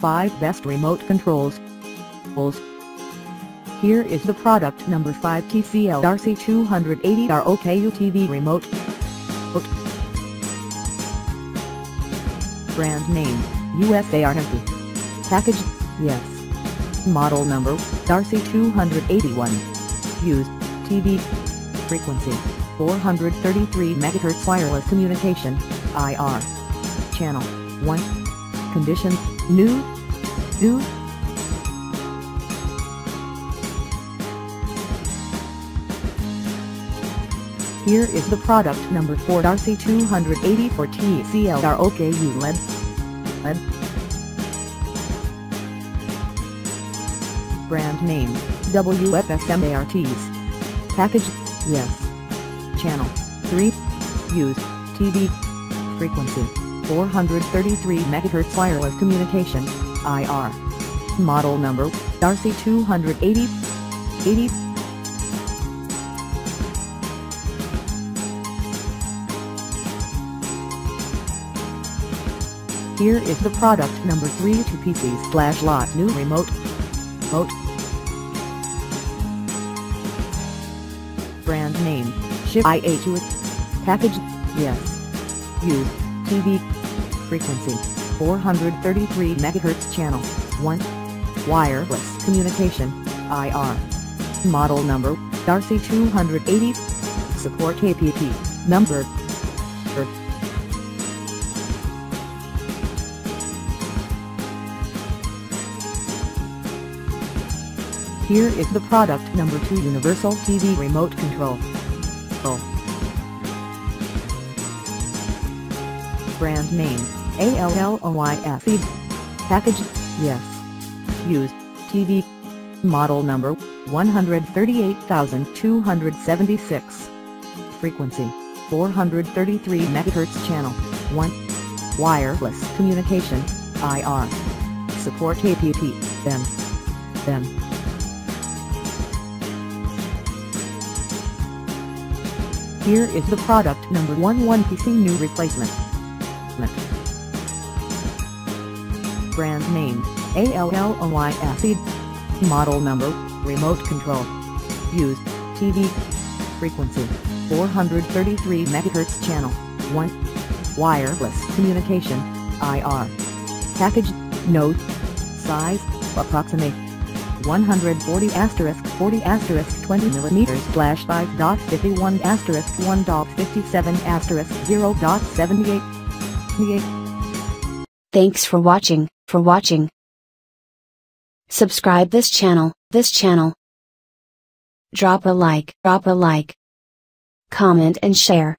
5 Best Remote Controls. Here is the product number 5 TCL ROKU TV Remote. Brand name, USA R20. Package, yes. Model number, RC281. Used, TV. Frequency, 433 MHz wireless communication, IR. Channel, 1. Condition, new. Here is the product number 4 RC280 for TCL ROKU LED. Brand name, WFSMARTs. Package, yes. Channel, 3. Used, TV. Frequency, 433 MHz wireless communication, IR. Model number, RC280. Here is the product number 3 2PC/lot new remote. Brand name, IH. Package, yes. Used, TV. Frequency, 433 MHz channel, 1. Wireless communication, IR. Model number, RC280. Support APP, number. Here is the product number 2 Universal TV Remote Control. Brand name, ALLOYSE. Package, yes. Used, TV. Model number, 138276. Frequency, 433 MHz channel, 1. Wireless communication, IR. Support APP, then. Here is the product number 1 1PC new replacement. Brand name, ALLOYSE. Model number, remote control. Used, TV. Frequency, 433 MHz channel, 1. Wireless communication, IR. Package, note. Size, approximate. 140*40*20 mm/5.51*1.57*0.78. Thanks for watching. Subscribe this channel. Drop a like. Comment and share.